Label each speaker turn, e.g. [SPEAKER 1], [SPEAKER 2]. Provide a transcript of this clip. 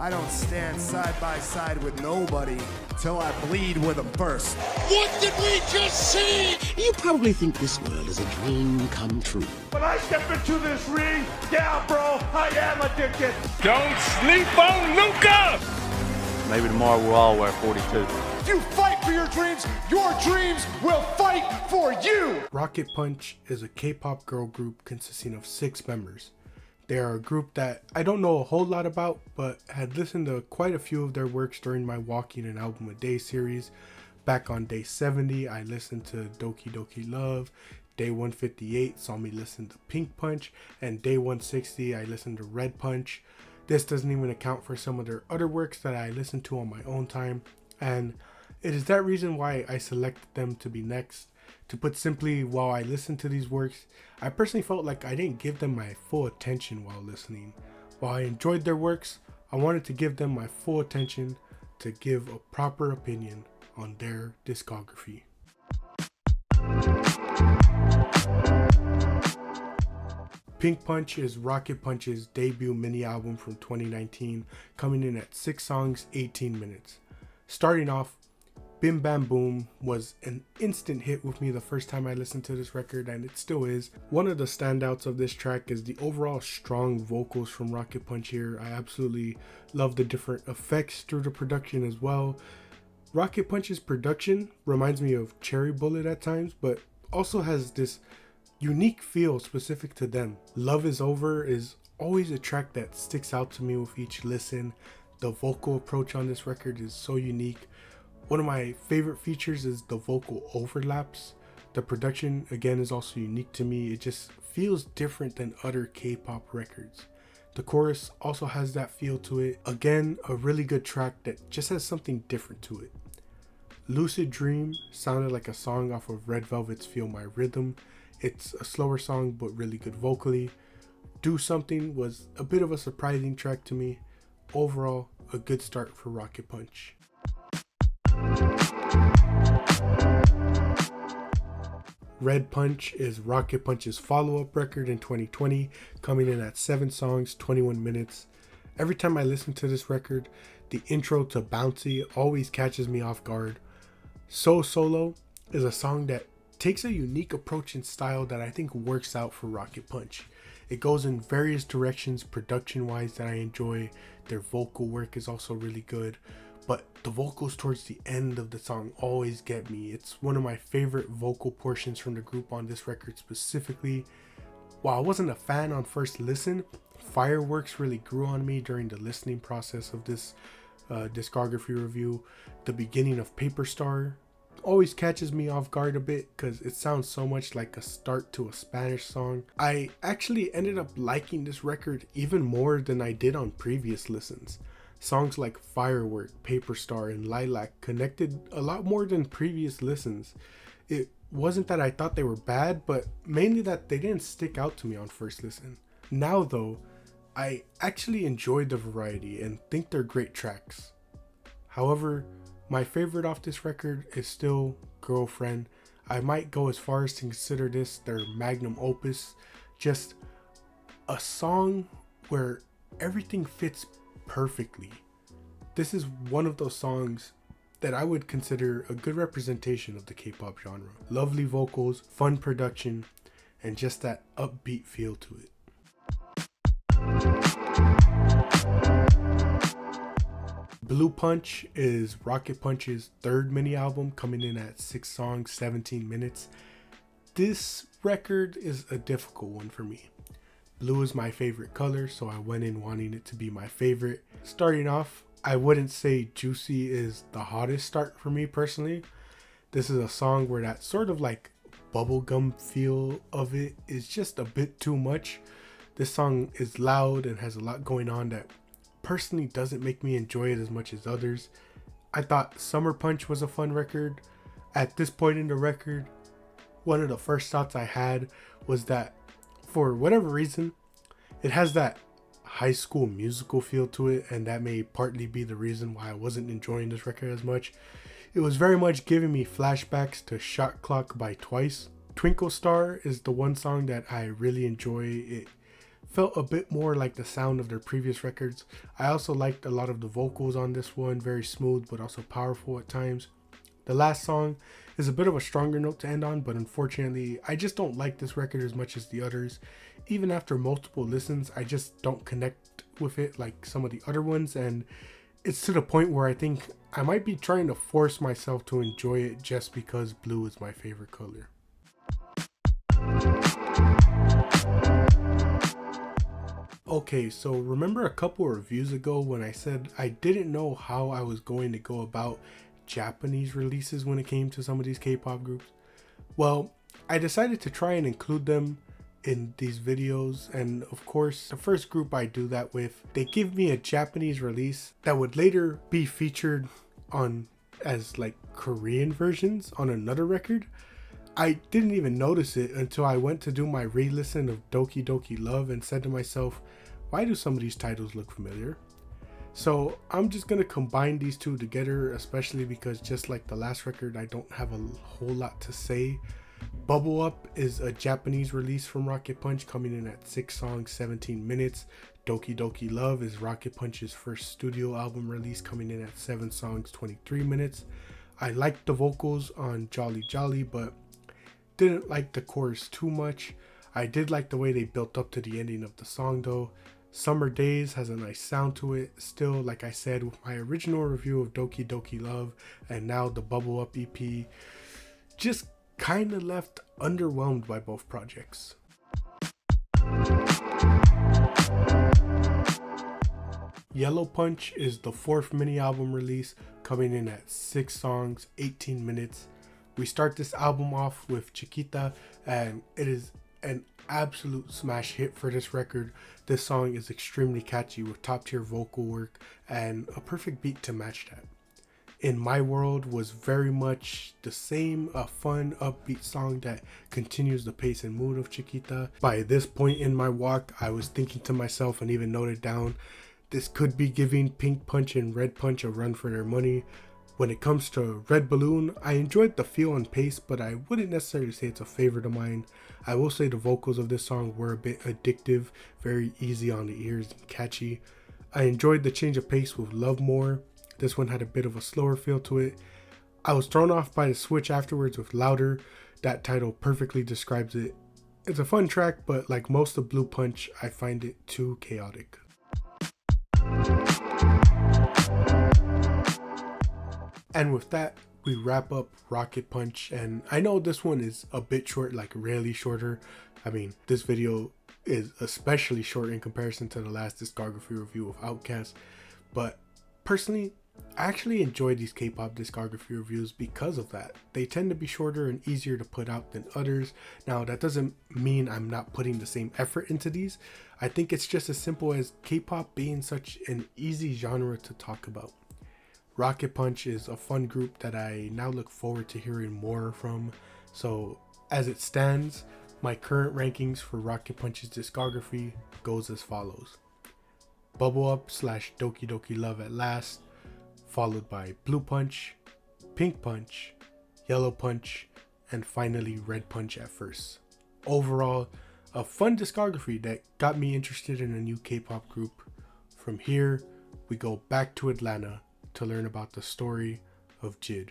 [SPEAKER 1] I don't stand side by side with nobody till I bleed with them first.
[SPEAKER 2] What did we just see? You probably think this world is a dream come true.
[SPEAKER 3] When I step into this ring, yeah, bro, I am addicted.
[SPEAKER 4] Don't sleep on Luca!
[SPEAKER 5] Maybe tomorrow we'll all wear 42.
[SPEAKER 1] If you fight for your dreams will fight for you!
[SPEAKER 6] Rocket Punch is a K-pop girl group consisting of 6 members. They are a group that I don't know a whole lot about, but had listened to quite a few of their works during my Walking an Album a Day series. Back on day 70, I listened to Doki Doki Love. Day 158 saw me listen to Pink Punch, and day 160 I listened to Red Punch. This doesn't even account for some of their other works that I listened to on my own time, and it is that reason why I selected them to be next. To put simply, while I listened to these works, I personally felt like I didn't give them my full attention while listening. While I enjoyed their works, I wanted to give them my full attention to give a proper opinion on their discography. Pink Punch is Rocket Punch's debut mini album from 2019, coming in at 6 songs, 18 minutes. Starting off, Bim Bam Boom was an instant hit with me the first time I listened to this record, and it still is. One of the standouts of this track is the overall strong vocals from Rocket Punch here. I absolutely love the different effects through the production as well. Rocket Punch's production reminds me of Cherry Bullet at times, but also has this unique feel specific to them. Love Is Over is always a track that sticks out to me with each listen. The vocal approach on this record is so unique. One of my favorite features is the vocal overlaps. The production again is also unique to me. It just feels different than other K-pop records. The chorus also has that feel to it. Again, a really good track that just has something different to it. Lucid Dream sounded like a song off of Red Velvet's Feel My Rhythm. It's a slower song but really good vocally. Do Something was a bit of a surprising track to me. Overall, a good start for Rocket Punch. Red Punch is Rocket Punch's follow-up record in 2020, coming in at 7 songs, 21 minutes. Every time I listen to this record, the intro to Bouncy always catches me off guard. So Solo is a song that takes a unique approach and style that I think works out for Rocket Punch. It goes in various directions production-wise that I enjoy. Their vocal work is also really good. But the vocals towards the end of the song always get me. It's one of my favorite vocal portions from the group on this record specifically. While I wasn't a fan on first listen, Fireworks really grew on me during the listening process of this discography review. The beginning of Paper Star always catches me off guard a bit because it sounds so much like a start to a Spanish song. I actually ended up liking this record even more than I did on previous listens. Songs like Firework, Paper Star, and Lilac connected a lot more than previous listens. It wasn't that I thought they were bad, but mainly that they didn't stick out to me on first listen. Now though, I actually enjoyed the variety and think they're great tracks. However, my favorite off this record is still Girlfriend. I might go as far as to consider this their magnum opus, just a song where everything fits perfectly. This is one of those songs that I would consider a good representation of the K-pop genre. Lovely vocals, fun production, and just that upbeat feel to it. Blue Punch is Rocket Punch's third mini album, coming in at 6 songs, 17 minutes. This record is a difficult one for me. Blue is my favorite color, so I went in wanting it to be my favorite. Starting off, I wouldn't say Juicy is the hottest start for me personally. This is a song where that sort of like bubblegum feel of it is just a bit too much. This song is loud and has a lot going on that personally doesn't make me enjoy it as much as others. I thought Summer Punch was a fun record. At this point in the record, one of the first thoughts I had was that for whatever reason, it has that High School Musical feel to it, and that may partly be the reason why I wasn't enjoying this record as much. It was very much giving me flashbacks to Shot Clock by Twice. Twinkle Star is the one song that I really enjoy. It felt a bit more like the sound of their previous records. I also liked a lot of the vocals on this one, very smooth but also powerful at times. The last song is a bit of a stronger note to end on, but unfortunately I just don't like this record as much as the others. Even after multiple listens, I just don't connect with it like some of the other ones, and it's to the point where I think I might be trying to force myself to enjoy it just because blue is my favorite color. Okay, so remember a couple of reviews ago when I said I didn't know how I was going to go about Japanese releases when it came to some of these K-pop groups? Well, I decided to try and include them in these videos, and of course the first group I do that with, they give me a Japanese release that would later be featured on as like Korean versions on another record. I didn't even notice it until I went to do my re-listen of Doki Doki Love and said to myself, why do some of these titles look familiar? So I'm just gonna combine these two together, especially because just like the last record, I don't have a whole lot to say. Bubble Up is a Japanese release from Rocket Punch, coming in at 6 songs, 17 minutes. Doki Doki Love is Rocket Punch's first studio album release, coming in at 7 songs, 23 minutes. I liked the vocals on Jolly Jolly, but didn't like the chorus too much. I did like the way they built up to the ending of the song though. Summer Days has a nice sound to it. Still, like I said, with my original review of Doki Doki Love and now the Bubble Up EP, just kind of left underwhelmed by both projects. Yellow Punch is the 4th mini album release, coming in at 6 songs, 18 minutes. We start this album off with Chiquita, and it is an absolute smash hit for this record. This song is extremely catchy with top tier vocal work and a perfect beat to match that. In My World was very much the same, a fun upbeat song that continues the pace and mood of Chiquita. By this point in my walk, I was thinking to myself and even noted down, this could be giving Pink Punch and Red Punch a run for their money. When it comes to Red Balloon, I enjoyed the feel and pace, but I wouldn't necessarily say it's a favorite of mine. I will say the vocals of this song were a bit addictive, very easy on the ears and catchy. I enjoyed the change of pace with Love More. This one had a bit of a slower feel to it. I was thrown off by the switch afterwards with Louder. That title perfectly describes it. It's a fun track, but like most of Blue Punch, I find it too chaotic. And with that, we wrap up Rocket Punch, and I know this one is a bit short, like really shorter. I mean, this video is especially short in comparison to the last discography review of Outkast, but personally, I actually enjoy these K-pop discography reviews because of that. They tend to be shorter and easier to put out than others. Now, that doesn't mean I'm not putting the same effort into these. I think it's just as simple as K-pop being such an easy genre to talk about. Rocket Punch is a fun group that I now look forward to hearing more from. So as it stands, my current rankings for Rocket Punch's discography goes as follows. Bubble Up / Doki Doki Love at last, followed by Blue Punch, Pink Punch, Yellow Punch, and finally Red Punch at first. Overall, a fun discography that got me interested in a new K-pop group. From here, we go back to Atlanta to learn about the story of JID.